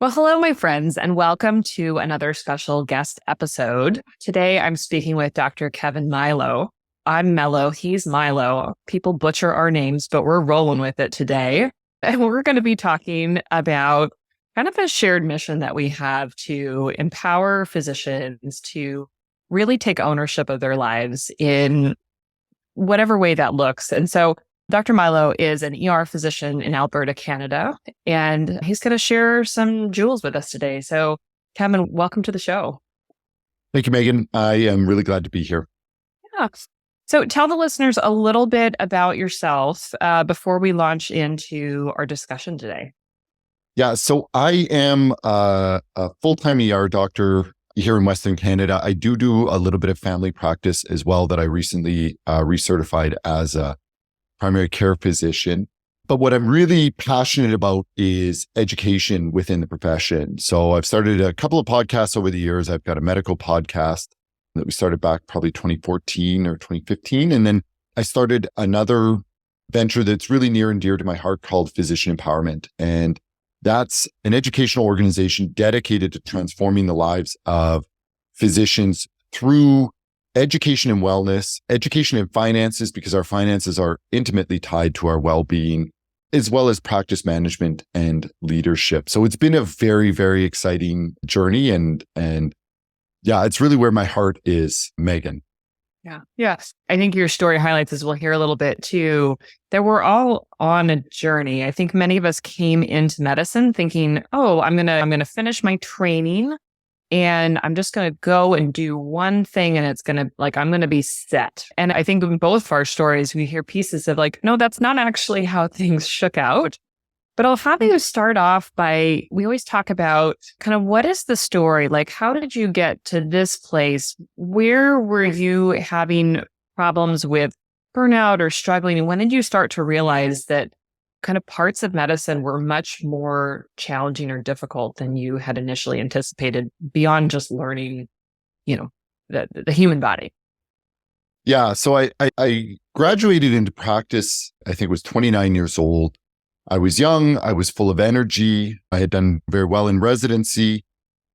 Well, hello, my friends, and welcome to another special guest episode. Today, I'm speaking with Dr. Kevin Mailo. I'm Mello. He's Milo. People butcher our names, but we're rolling with it today. And we're going to be talking about kind of a shared mission that we have to empower physicians to really take ownership of their lives in whatever way that looks. And so Dr. Milo is an ER physician in Alberta, Canada, and he's going to share some jewels with us today. So, Kevin, welcome to the show. Thank you, Megan. I am really glad to be here. Yeah. So tell the listeners a little bit about yourself before we launch into our discussion today. Yeah, so I am a full-time ER doctor here in Western Canada. I do a little bit of family practice as well that I recently recertified as a primary care physician. But what I'm really passionate about is education within the profession. So I've started a couple of podcasts over the years. I've got a medical podcast that we started back probably 2014 or 2015. And then I started another venture that's really near and dear to my heart called Physician Empowerment. And that's an educational organization dedicated to transforming the lives of physicians through education and wellness, education and finances, because our finances are intimately tied to our well-being, as well as practice management and leadership. So it's been a very, very exciting journey. And yeah, it's really where my heart is, Megan. Yeah. I think your story highlights, as we'll hear a little bit too, that we're all on a journey. I think many of us came into medicine thinking, oh, I'm gonna finish my training and I'm just going to go and do one thing and it's going to I'm going to be set. And I think in both of our stories, we hear pieces of no, that's not actually how things shook out. But I'll have you start off by, we always talk about kind of what is the story? How did you get to this place? Where were you having problems with burnout or struggling? And when did you start to realize that kind of parts of medicine were much more challenging or difficult than you had initially anticipated beyond just learning, the human body? Yeah. So I graduated into practice, I think it was 29 years old. I was young. I was full of energy. I had done very well in residency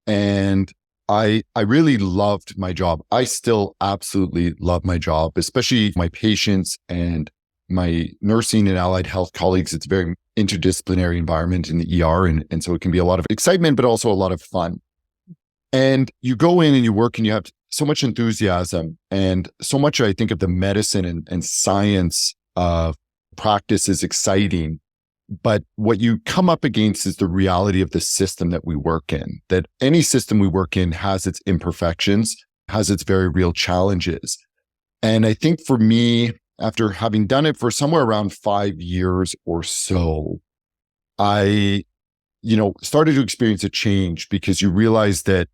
and I really loved my job. I still absolutely love my job, especially my patients and my nursing and allied health colleagues. It's a very interdisciplinary environment in the ER. And so it can be a lot of excitement, but also a lot of fun. And you go in and you work and you have so much enthusiasm and so much, I think, of the medicine and science of practice is exciting. But what you come up against is the reality of the system that we work in, that any system we work in has its imperfections, has its very real challenges. And I think for me, after having done it for somewhere around 5 years or so, I, started to experience a change because you realize that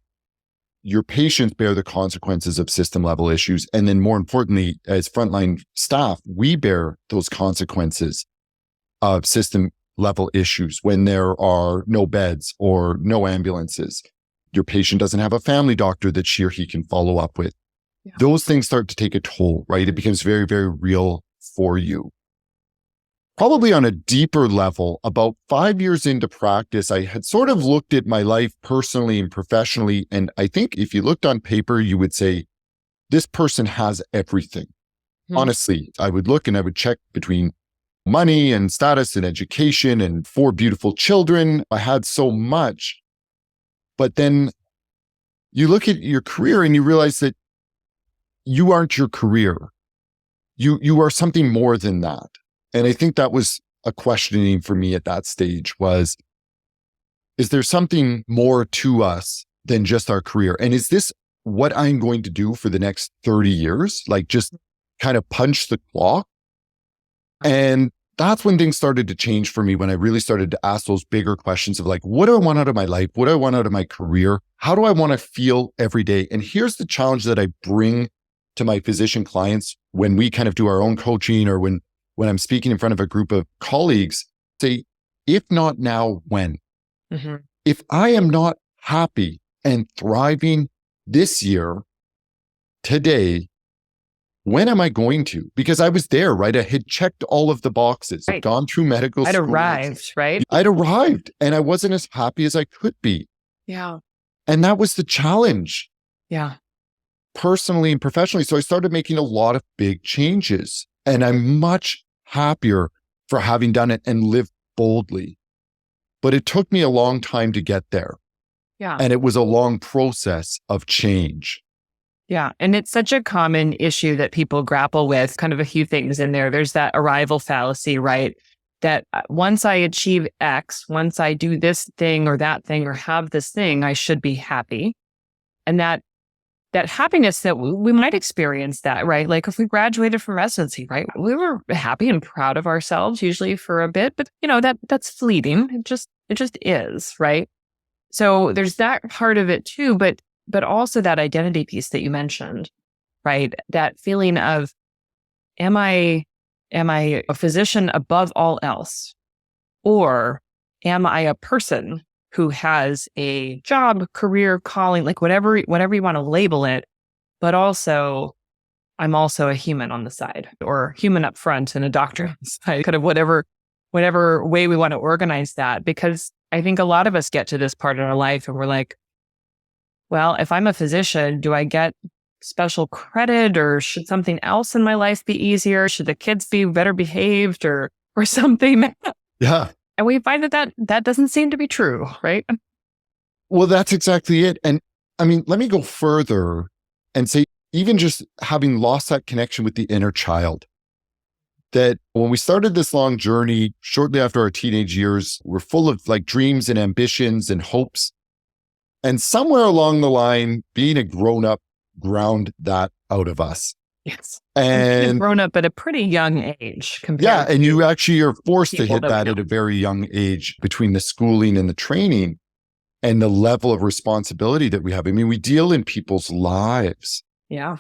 your patients bear the consequences of system level issues. And then more importantly, as frontline staff, we bear those consequences of system level issues when there are no beds or no ambulances. Your patient doesn't have a family doctor that she or he can follow up with. Yeah. Those things start to take a toll, right? It becomes very, very real for you. Probably on a deeper level, about 5 years into practice, I had sort of looked at my life personally and professionally. And I think if you looked on paper, you would say, this person has everything. Honestly, I would look and I would check between money and status and education and 4 beautiful children. I had so much. But then you look at your career and you realize that you aren't your career. You are something more than that. And I think that was a questioning for me at that stage was, is there something more to us than just our career? And is this what I'm going to do for the next 30 years? Just kind of punch the clock? And that's when things started to change for me, when I really started to ask those bigger questions of what do I want out of my life? What do I want out of my career? How do I want to feel every day? And here's the challenge that I bring to my physician clients when we kind of do our own coaching or when I'm speaking in front of a group of colleagues, say, if not now, when? Mm-hmm. If I am not happy and thriving this year, today, when am I going to? Because I was there, right? I had checked all of the boxes. I'd Right. gone through medical I'd school. arrived, right? I'd arrived and I wasn't as happy as I could be. Yeah. And that was the challenge, Yeah. personally and professionally. So I started making a lot of big changes, and I'm much happier for having done it and lived boldly. But it took me a long time to get there. Yeah. And it was a long process of change. Yeah. And it's such a common issue that people grapple with, kind of a few things in there. There's that arrival fallacy, right? That once I achieve X, once I do this thing or that thing or have this thing, I should be happy. And that happiness that we might experience that, right? Like if we graduated from residency, right? We were happy and proud of ourselves usually for a bit, but that's fleeting. It just is, right? So there's that part of it too, but also that identity piece that you mentioned, right? That feeling of, am I a physician above all else? Or am I a person who has a job, career, calling, like whatever you want to label it, but also I'm also a human on the side, or human up front and a doctor on the side, kind of whatever way we want to organize that. Because I think a lot of us get to this part in our life and we're like, well, if I'm a physician, do I get special credit, or should something else in my life be easier? Should the kids be better behaved or something? Yeah. And we find that doesn't seem to be true, right? Well, that's exactly it. And I mean, let me go further and say, even just having lost that connection with the inner child, that when we started this long journey, shortly after our teenage years, we're full of like dreams and ambitions and hopes. And somewhere along the line, being a grown up ground that out of us. Yes. And grown up at a pretty young age compared. Yeah. And you actually are forced to people hit that that we at know. a very young age, between the schooling and the training and the level of responsibility that we have. I mean, we deal in people's lives, Yeah.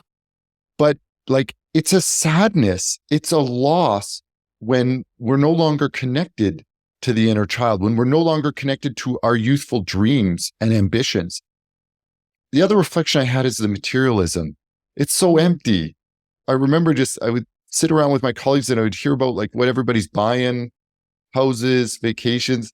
but like, it's a sadness, it's a loss when we're no longer connected to the inner child, when we're no longer connected to our youthful dreams and ambitions. The other reflection I had is the materialism. It's so empty. I remember I would sit around with my colleagues and I would hear about like what everybody's buying, houses, vacations.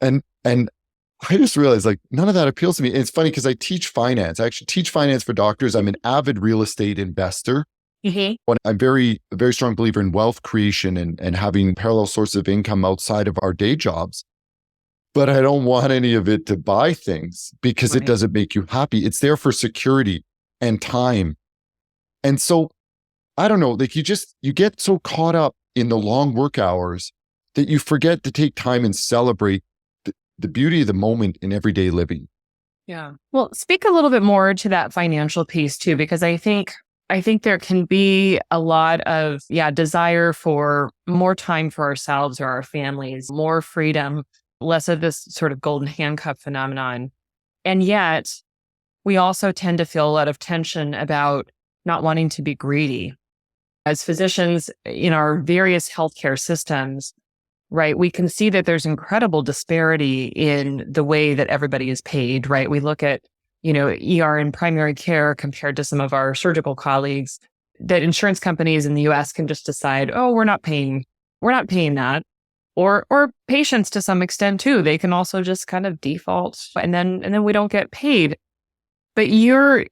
And I just realized like none of that appeals to me. And it's funny because I teach finance. I actually teach finance for doctors. I'm an avid real estate investor. Mm-hmm. I'm a very strong believer in wealth creation and having parallel sources of income outside of our day jobs. But I don't want any of it to buy things because it Right. doesn't make you happy. It's there for security and time. And so, I don't know, like you get so caught up in the long work hours that you forget to take time and celebrate the beauty of the moment in everyday living. Yeah. Well, speak a little bit more to that financial piece too, because I think there can be a lot of, desire for more time for ourselves or our families, more freedom, less of this sort of golden handcuff phenomenon. And yet we also tend to feel a lot of tension about not wanting to be greedy. As physicians in our various healthcare systems, right, we can see that there's incredible disparity in the way that everybody is paid, right? We look at, ER and primary care compared to some of our surgical colleagues, that insurance companies in the US can just decide, oh, we're not paying that. Or patients to some extent too. They can also just kind of default and then we don't get paid. But you're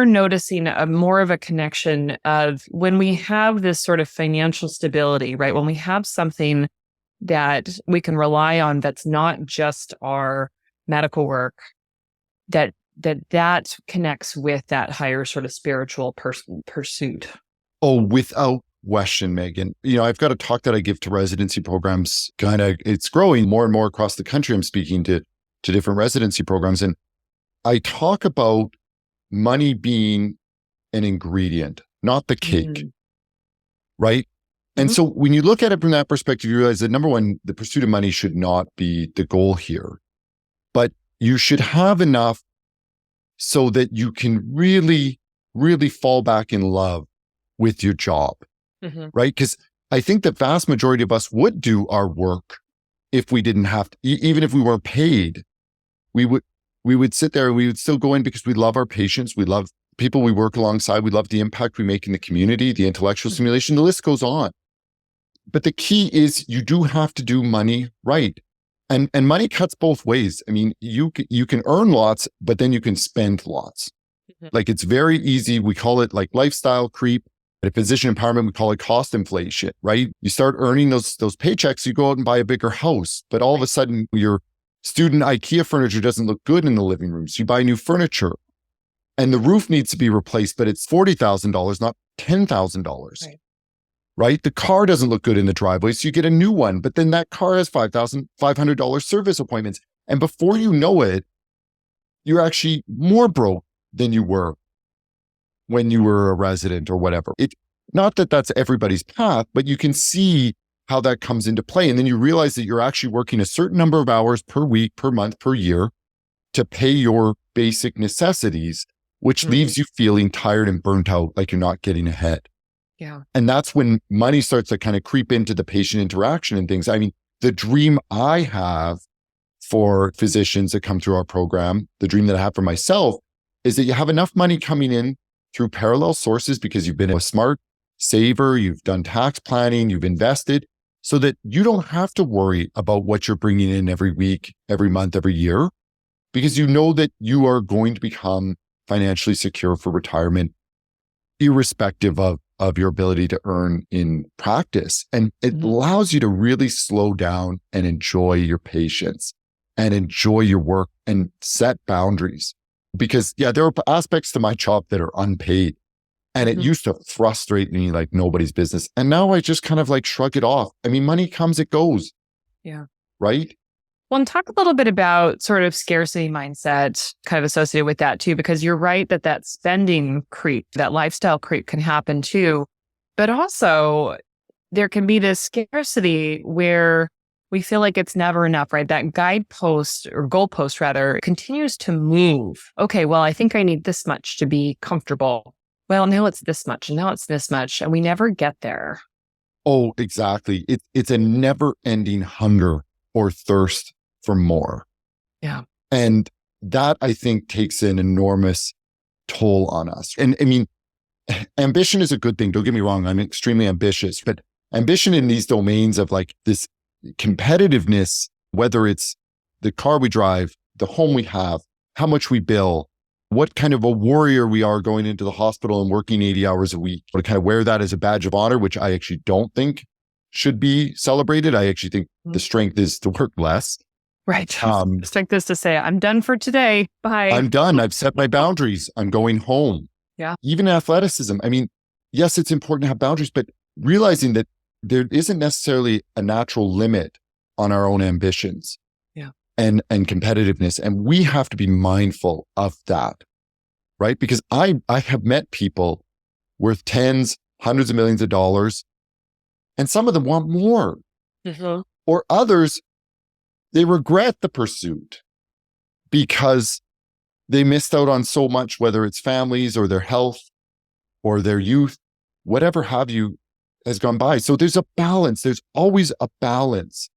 noticing more of a connection of when we have this sort of financial stability, right? When we have something that we can rely on that's not just our medical work, that connects with that higher sort of spiritual pursuit. Oh, without question, Megan. I've got a talk that I give to residency programs. It's growing more and more across the country. I'm speaking to different residency programs, and I talk about money being an ingredient, not the cake, right? And so when you look at it from that perspective, you realize that number one, the pursuit of money should not be the goal here, but you should have enough so that you can really, really fall back in love with your job, right? Because I think the vast majority of us would do our work if we didn't have to, even if we weren't paid, we would sit there and we would still go in because we love our patients. We love people we work alongside. We love the impact we make in the community, the intellectual stimulation, the list goes on. But the key is you do have to do money right. And money cuts both ways. I mean, you can earn lots, but then you can spend lots. Like it's very easy. We call it like lifestyle creep. At physician empowerment, we call it cost inflation, right? You start earning those paychecks, you go out and buy a bigger house, but all of a sudden your student IKEA furniture doesn't look good in the living room. So you buy new furniture and the roof needs to be replaced, but it's $40,000, not $10,000. Right? The car doesn't look good in the driveway. So you get a new one, but then that car has $5,500 service appointments. And before you know it, you're actually more broke than you were when you were a resident or whatever. Not that that's everybody's path, but you can see how that comes into play. And then you realize that you're actually working a certain number of hours per week, per month, per year to pay your basic necessities, which leaves you feeling tired and burnt out, like you're not getting ahead. Yeah. And that's when money starts to kind of creep into the patient interaction and things. I mean, the dream I have for physicians that come through our program, the dream that I have for myself is that you have enough money coming in through parallel sources because you've been a smart saver, you've done tax planning, you've invested, so that you don't have to worry about what you're bringing in every week, every month, every year, because you know that you are going to become financially secure for retirement, irrespective of your ability to earn in practice. And it allows you to really slow down and enjoy your patients and enjoy your work and set boundaries. Because there are aspects to my job that are unpaid. And it used to frustrate me like nobody's business. And now I just kind of like shrug it off. I mean, money comes, it goes. Yeah. Right? Well, and talk a little bit about sort of scarcity mindset kind of associated with that too, because you're right that spending creep, that lifestyle creep can happen too. But also there can be this scarcity where we feel like it's never enough, right? That guidepost or goalpost rather continues to move. Okay, well, I think I need this much to be comfortable. Well, now it's this much and now it's this much. And we never get there. Oh, exactly. It's a never ending hunger or thirst for more. Yeah. And that I think takes an enormous toll on us. And I mean, ambition is a good thing. Don't get me wrong. I'm extremely ambitious, but ambition in these domains of like this competitiveness, whether it's the car we drive, the home we have, how much we bill, what kind of a warrior we are going into the hospital and working 80 hours a week, to kind of wear that as a badge of honor, which I actually don't think should be celebrated. I actually think the strength is to work less. Right. Strength is to say, I'm done for today. Bye. I'm done. I've set my boundaries. I'm going home. Yeah. Even athleticism. I mean, yes, it's important to have boundaries, but realizing that there isn't necessarily a natural limit on our own ambitions and competitiveness. And we have to be mindful of that, right? Because I have met people worth tens, hundreds of millions of dollars, and some of them want more. Or others, they regret the pursuit because they missed out on so much, whether it's families or their health or their youth, whatever have you has gone by. So there's a balance. There's always a balance,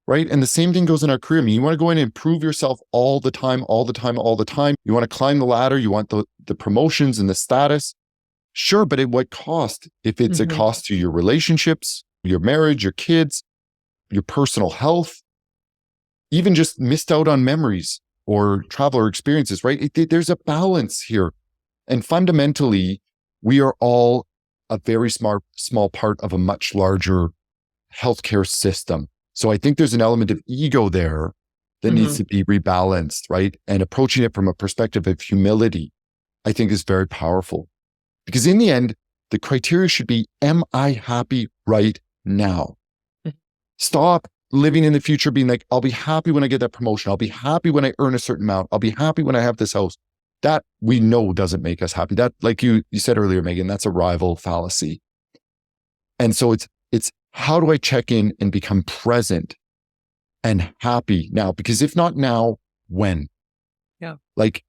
right? And the same thing goes in our career. I mean, you want to go in and improve yourself all the time, all the time, all the time. You want to climb the ladder. You want the promotions and the status. Sure, but at what cost? If it's a cost to your relationships, your marriage, your kids, your personal health, even just missed out on memories or travel or experiences, right? There's a balance here. And fundamentally, we are all a very small part of a much larger healthcare system. So I think there's an element of ego there that needs to be rebalanced, right? And approaching it from a perspective of humility, I think is very powerful. Because in the end, the criteria should be, am I happy right now? Stop living in the future being like, I'll be happy when I get that promotion. I'll be happy when I earn a certain amount. I'll be happy when I have this house. That we know doesn't make us happy. That, like you said earlier, Megan, that's a rival fallacy. And so it's how do I check in and become present and happy now? Because if not now, when? Yeah. Like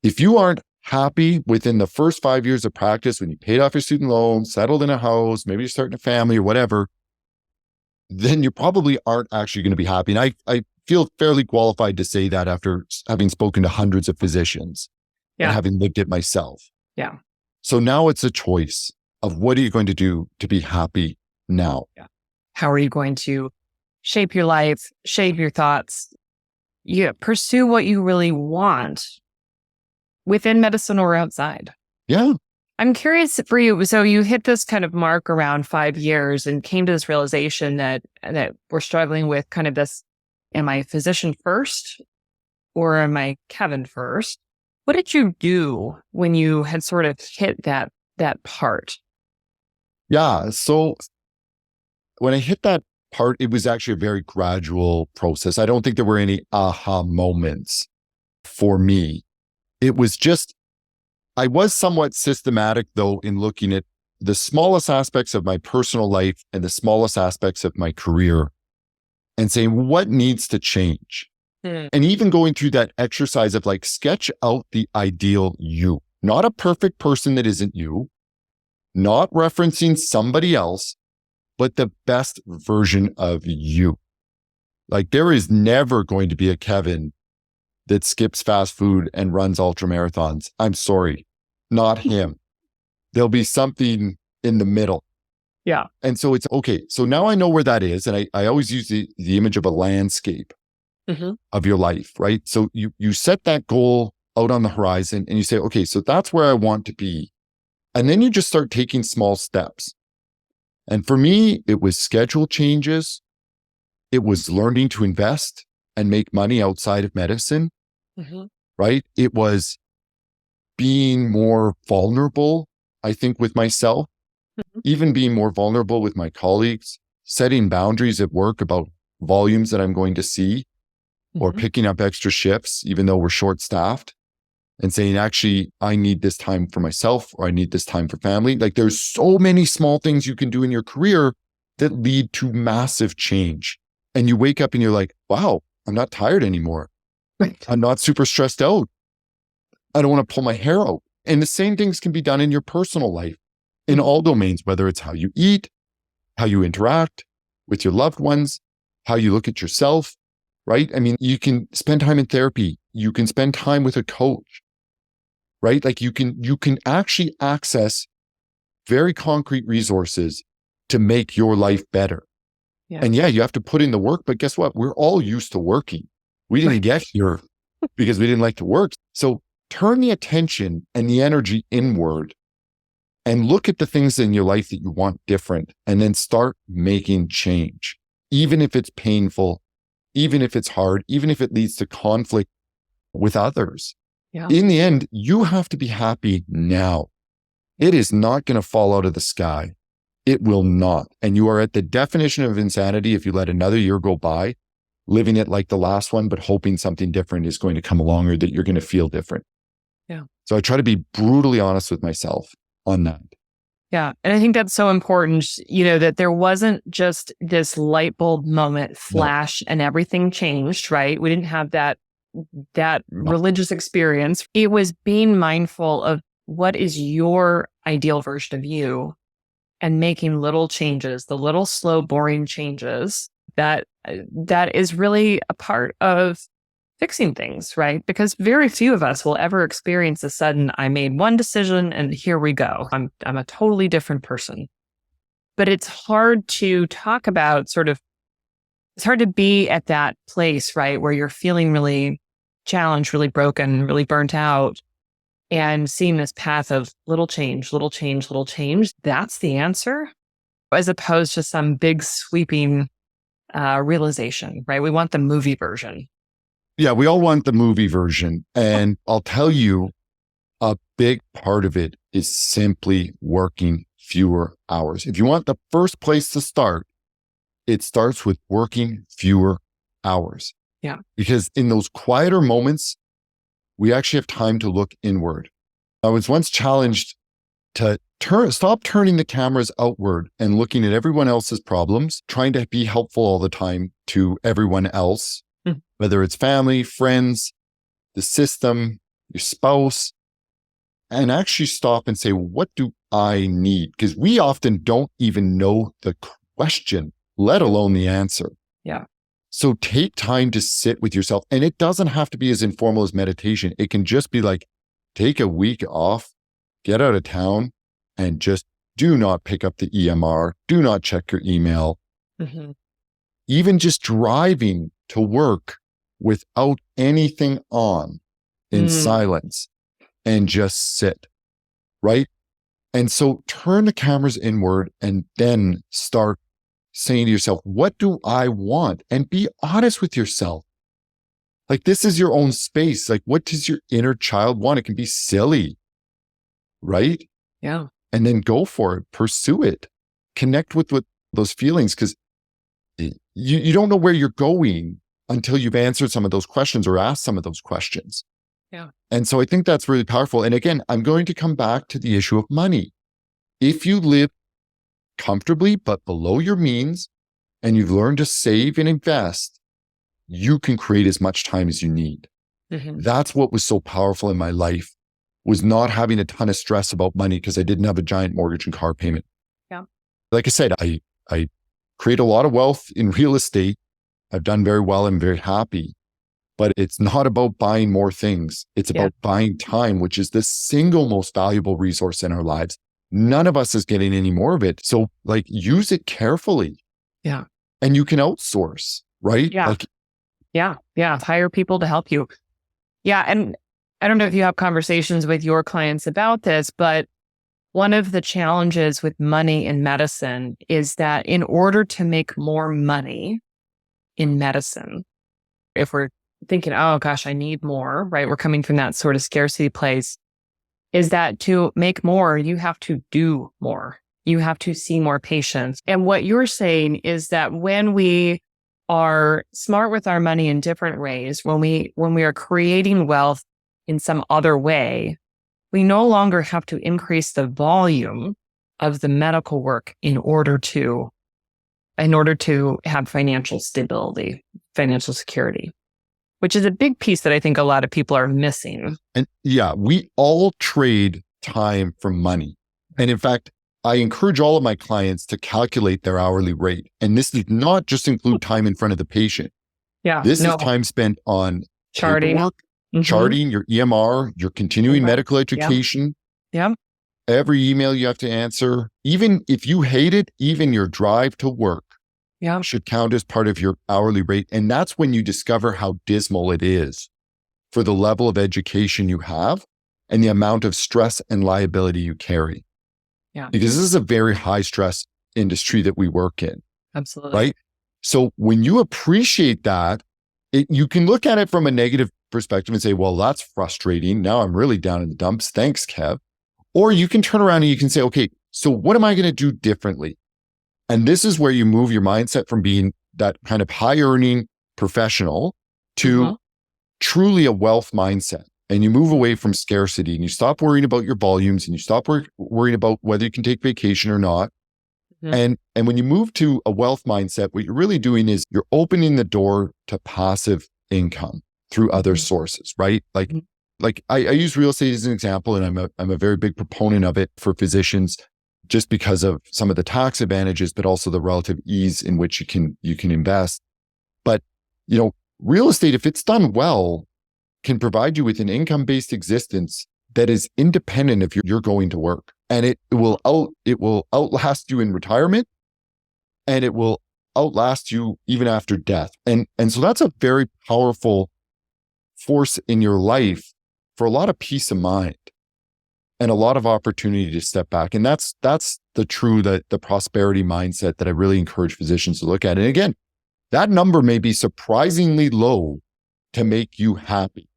if you aren't happy within the first 5 years of practice, when you paid off your student loans, settled in a house, maybe you're starting a family or whatever, then you probably aren't actually going to be happy. And I feel fairly qualified to say that after having spoken to hundreds of physicians and having lived it myself. Yeah. So now it's a choice of what are you going to do to be happy now? Yeah. How are you going to shape your life, shape your thoughts? You pursue what you really want within medicine or outside. Yeah. I'm curious for you. So you hit this kind of mark around 5 years and came to this realization that we're struggling with kind of this, am I a physician first or am I Kevin first? What did you do when you had sort of hit that part? Yeah. So when I hit that part, it was actually a very gradual process. I don't think there were any aha moments for me. It was just, I was somewhat systematic though in looking at the smallest aspects of my personal life and the smallest aspects of my career and saying, what needs to change? And even going through that exercise of like, sketch out the ideal you, not a perfect person that isn't you, not referencing somebody else, but the best version of you. Like there is never going to be a Kevin that skips fast food and runs ultra marathons. I'm sorry, not him. There'll be something in the middle. Yeah. And so it's okay. So now I know where that is. And I always use the image of a landscape of your life, right? So you set that goal out on the horizon and you say, okay, so that's where I want to be. And then you just start taking small steps. And for me, it was schedule changes. It was learning to invest and make money outside of medicine, right? It was being more vulnerable, I think, with myself, even being more vulnerable with my colleagues, setting boundaries at work about volumes that I'm going to see or picking up extra shifts, even though we're short staffed, and saying, actually, I need this time for myself or I need this time for family. Like there's so many small things you can do in your career that lead to massive change. And you wake up and you're like, wow, I'm not tired anymore. Right. I'm not super stressed out. I don't want to pull my hair out. And the same things can be done in your personal life in all domains, whether it's how you eat, how you interact with your loved ones, how you look at yourself, right? I mean, you can spend time in therapy. You can spend time with a coach, right? Like you can actually access very concrete resources to make your life better. Yeah. And yeah, you have to put in the work, but guess what? We're all used to working. We didn't get here because we didn't like to work. So turn the attention and the energy inward and look at the things in your life that you want different and then start making change, even if it's painful, even if it's hard, even if it leads to conflict with others. Yeah. In the end, you have to be happy now. It is not going to fall out of the sky. It will not. And you are at the definition of insanity if you let another year go by, living it like the last one, but hoping something different is going to come along or that you're going to feel different. Yeah. So I try to be brutally honest with myself on that. Yeah. And I think that's so important, that there wasn't just this light bulb moment flash and everything changed, right? We didn't have that religious experience. It was being mindful of what is your ideal version of you and making little changes, the little slow, boring changes that is really a part of fixing things, right? Because very few of us will ever experience a sudden, I made one decision and here we go. I'm a totally different person. But it's hard to talk about it's hard to be at that place, right? Where you're feeling really challenged, really broken, really burnt out and seeing this path of little change, little change, little change. That's the answer as opposed to some big sweeping realization, right? We want the movie version. Yeah, we all want the movie version. And I'll tell you, a big part of it is simply working fewer hours. If you want the first place to start, it starts with working fewer hours. Yeah. Because in those quieter moments, we actually have time to look inward. I was once challenged to stop turning the cameras outward and looking at everyone else's problems, trying to be helpful all the time to everyone else, whether it's family, friends, the system, your spouse, and actually stop and say, what do I need? Because we often don't even know the question, let alone the answer. Yeah. So take time to sit with yourself. And it doesn't have to be as informal as meditation. It can just be like, take a week off get out of town and just do not pick up the EMR. Do not check your email. Mm-hmm. Even just driving to work without anything on in silence and just sit, right? And so turn the cameras inward and then start saying to yourself, what do I want? And be honest with yourself. Like, this is your own space. Like, what does your inner child want? It can be silly, right? Yeah. And then go for it, pursue it, connect with those feelings, because you don't know where you're going until you've answered some of those questions or asked some of those questions. Yeah. And so I think that's really powerful. And again, I'm going to come back to the issue of money. If you live comfortably, but below your means, and you've learned to save and invest, you can create as much time as you need. Mm-hmm. That's what was so powerful in my life, was not having a ton of stress about money because I didn't have a giant mortgage and car payment. Yeah. Like I said, I create a lot of wealth in real estate. I've done very well. I'm very happy. But it's not about buying more things. It's about buying time, which is the single most valuable resource in our lives. None of us is getting any more of it. So like, use it carefully. Yeah. And you can outsource, right? Yeah. Like, yeah. Hire people to help you. Yeah. And I don't know if you have conversations with your clients about this, but one of the challenges with money in medicine is that in order to make more money in medicine, if we're thinking, oh gosh, I need more, right? We're coming from that sort of scarcity place, is that to make more, you have to do more. You have to see more patients. And what you're saying is that when we are smart with our money in different ways, when we are creating wealth in some other way, we no longer have to increase the volume of the medical work in order to have financial stability, financial security, which is a big piece that I think a lot of people are missing. And yeah, we all trade time for money. And in fact, I encourage all of my clients to calculate their hourly rate. And this does not just include time in front of the patient. Yeah. This is time spent on charting, paperwork, charting your EMR, your continuing medical education. Yeah. Every email you have to answer, even if you hate it, even your drive to work should count as part of your hourly rate. And that's when you discover how dismal it is for the level of education you have and the amount of stress and liability you carry. Yeah. Because this is a very high stress industry that we work in. Absolutely. Right? So when you appreciate that, you can look at it from a negative perspective and say, well, that's frustrating. Now I'm really down in the dumps. Thanks, Kev. Or you can turn around and you can say, okay, so what am I going to do differently? And this is where you move your mindset from being that kind of high earning professional to truly a wealth mindset. And you move away from scarcity and you stop worrying about your volumes and you stop worrying about whether you can take vacation or not. And when you move to a wealth mindset, what you're really doing is you're opening the door to passive income through other sources, right? Like I use real estate as an example, and I'm a very big proponent of it for physicians, just because of some of the tax advantages, but also the relative ease in which you can invest. But real estate, if it's done well, can provide you with an income-based existence that is independent if you're going to work, and it will outlast you in retirement, and it will outlast you even after death. And so that's a very powerful force in your life for a lot of peace of mind and a lot of opportunity to step back. And that's the prosperity mindset that I really encourage physicians to look at. And again, that number may be surprisingly low to make you happy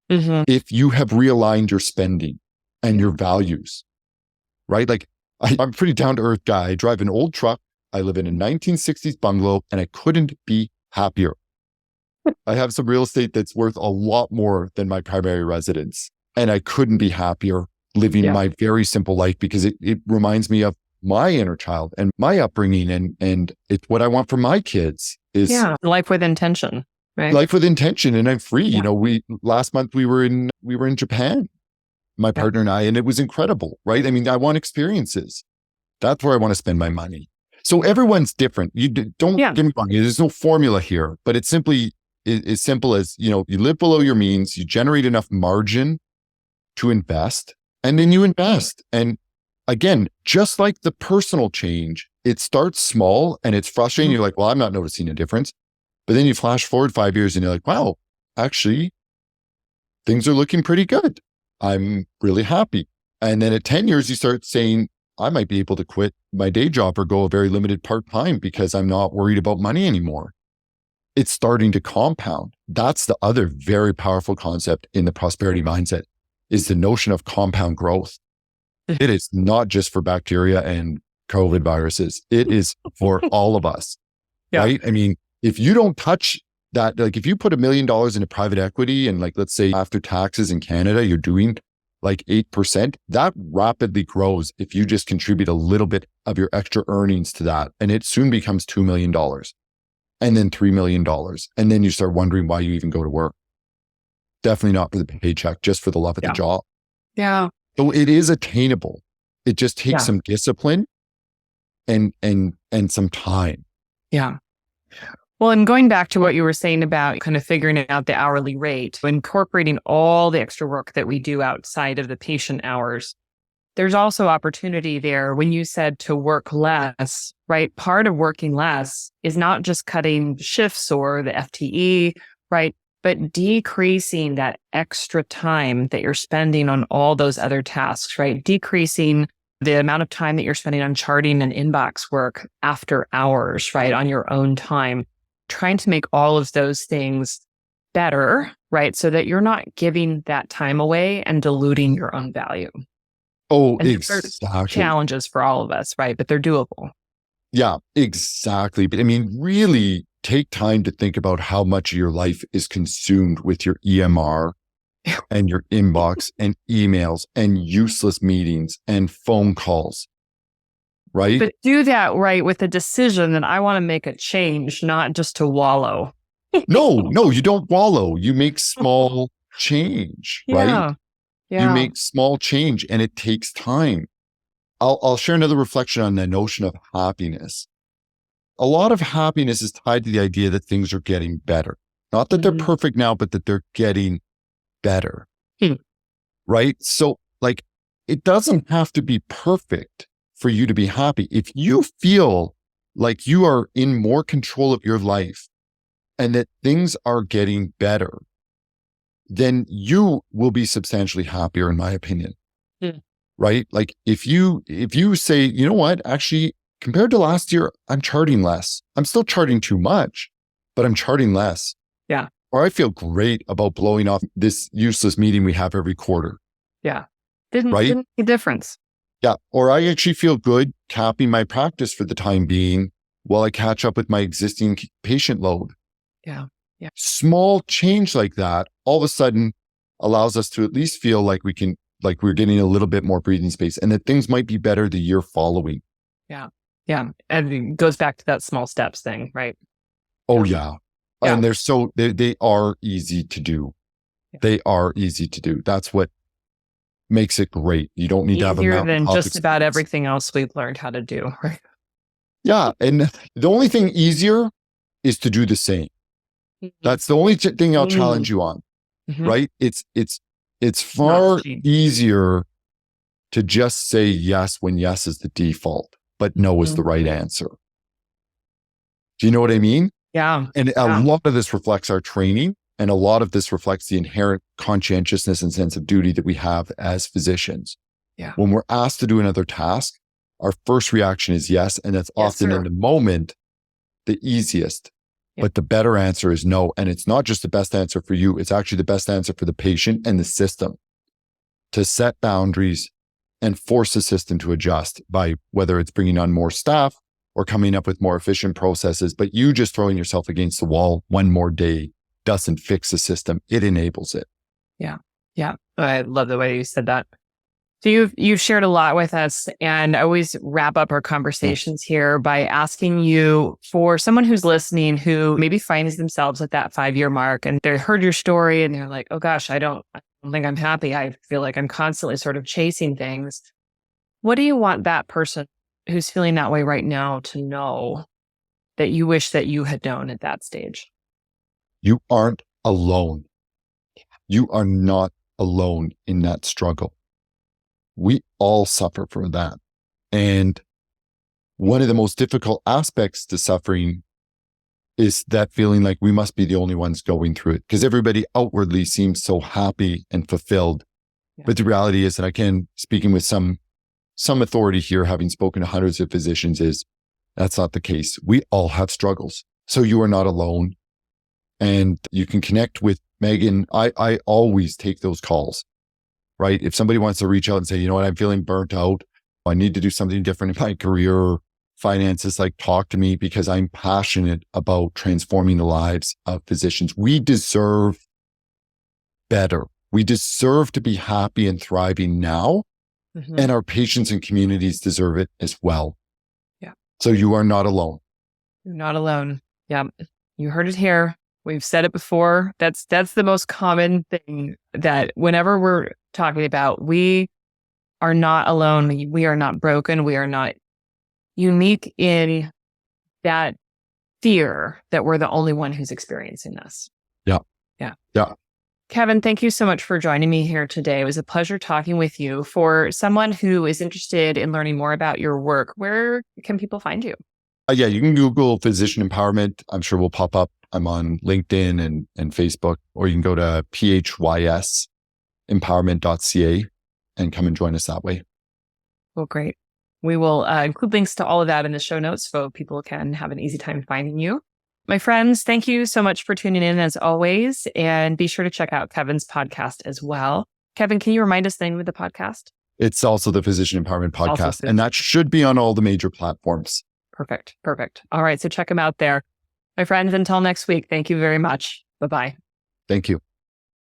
if you have realigned your spending and your values, right? Like I'm a pretty down to earth guy. I drive an old truck. I live in a 1960s bungalow and I couldn't be happier. I have some real estate that's worth a lot more than my primary residence. And I couldn't be happier living my very simple life, because it reminds me of my inner child and my upbringing. And it's what I want for my kids is life with intention, right? Life with intention. And I'm free. Yeah. Last month we were in Japan, my partner and I, and it was incredible, right? I mean, I want experiences. That's where I want to spend my money. So everyone's different. You don't get me wrong. There's no formula here, but it's simply as simple as, you live below your means, you generate enough margin to invest, And then you invest. And again, just like the personal change, it starts small and it's frustrating. You're like, well, I'm not noticing a difference. But then you flash forward 5 years and you're like, wow, actually, things are looking pretty good. I'm really happy. And then at 10 years, you start saying, I might be able to quit my day job or go a very limited part-time because I'm not worried about money anymore. It's starting to compound. That's the other very powerful concept in the prosperity mindset, is the notion of compound growth. It is not just for bacteria and COVID viruses. It is for all of us, right? I mean, if you don't touch that, like if you put $1 million into private equity and like, let's say after taxes in Canada, you're doing like 8%, that rapidly grows if you just contribute a little bit of your extra earnings to that. And it soon becomes $2 million and then $3 million. And then you start wondering why you even go to work. Definitely not for the paycheck, just for the love of the job. Yeah. So it is attainable. It just takes some discipline and some time. Yeah. Well, and going back to what you were saying about kind of figuring out the hourly rate, incorporating all the extra work that we do outside of the patient hours, there's also opportunity there when you said to work less, right? Part of working less is not just cutting shifts or the FTE, right? But decreasing that extra time that you're spending on all those other tasks, right? Decreasing the amount of time that you're spending on charting and inbox work after hours, right? On your own time, trying to make all of those things better, right? So that you're not giving that time away and diluting your own value. Oh, and exactly. Challenges for all of us, right? But they're doable. Yeah, exactly. But I mean, really take time to think about how much of your life is consumed with your EMR and your inbox and emails and useless meetings and phone calls, right? But do that, right, with a decision that I want to make a change, not just to wallow. No, you don't wallow. You make small change, right? Yeah. You make small change and it takes time. I'll share another reflection on the notion of happiness. A lot of happiness is tied to the idea that things are getting better. Not that they're perfect now, but that they're getting better. Right? So like, it doesn't have to be perfect for you to be happy. If you feel like you are in more control of your life and that things are getting better, then you will be substantially happier, in my opinion. Right? Like if you say, you know what, actually, compared to last year, I'm charting less. I'm still charting too much, but I'm charting less. Yeah. Or I feel great about blowing off this useless meeting we have every quarter. Yeah. Didn't make a difference. Yeah. Or I actually feel good capping my practice for the time being while I catch up with my existing patient load. Yeah. Small change like that all of a sudden allows us to at least feel like we're getting a little bit more breathing space and that things might be better the year following. Yeah. And it goes back to that small steps thing, right? Oh yeah. And they are easy to do. They are easy to do. That's what makes it great. You don't need to have a easier than just about everything else we've learned how to do, right? Yeah. And the only thing easier is to do the same. That's the only thing I'll challenge you on, right? It's far easier to just say yes when yes is the default, but no is the right answer. Do you know what I mean? Yeah. And a lot of this reflects our training, and a lot of this reflects the inherent conscientiousness and sense of duty that we have as physicians. Yeah. When we're asked to do another task, our first reaction is yes, and that's often in the moment the easiest. But the better answer is no. And it's not just the best answer for you. It's actually the best answer for the patient and the system to set boundaries and force the system to adjust by whether it's bringing on more staff or coming up with more efficient processes. But you just throwing yourself against the wall one more day doesn't fix the system. It enables it. Yeah. I love the way you said that. So you've shared a lot with us, and I always wrap up our conversations here by asking you, for someone who's listening who maybe finds themselves at that 5-year mark and they heard your story and they're like, oh gosh, I don't think I'm happy. I feel like I'm constantly sort of chasing things. What do you want that person who's feeling that way right now to know that you wish that you had known at that stage? You aren't alone. You are not alone in that struggle. We all suffer from that. And one of the most difficult aspects to suffering is that feeling like we must be the only ones going through it, because everybody outwardly seems so happy and fulfilled. Yeah. But the reality is, and I can, speaking with some authority here, having spoken to hundreds of physicians, is that's not the case. We all have struggles. So you are not alone. And you can connect with Megan. I always take those calls, right? If somebody wants to reach out and say, you know what, I'm feeling burnt out, I need to do something different in my career or finances, like, talk to me, because I'm passionate about transforming the lives of physicians. We deserve better. We deserve to be happy and thriving now. And our patients and communities deserve it as well. Yeah. So you are not alone. You're not alone. Yeah. You heard it here. We've said it before. That's the most common thing, that whenever we're talking about, we are not alone. We are not broken. We are not unique in that fear that we're the only one who's experiencing this. Yeah. Yeah. Yeah. Kevin, thank you so much for joining me here today. It was a pleasure talking with you. For someone who is interested in learning more about your work, where can people find you? Yeah, you can Google physician empowerment. I'm sure we'll pop up. I'm on LinkedIn and Facebook, or you can go to physempowerment.ca and come and join us that way. Well, great. We will include links to all of that in the show notes so people can have an easy time finding you. My friends, thank you so much for tuning in as always. And be sure to check out Kevin's podcast as well. Kevin, can you remind us the name of the podcast? It's also the Physician Empowerment Podcast, and that should be on all the major platforms. Perfect. All right. So check them out there. My friends, until next week, thank you very much. Bye-bye. Thank you.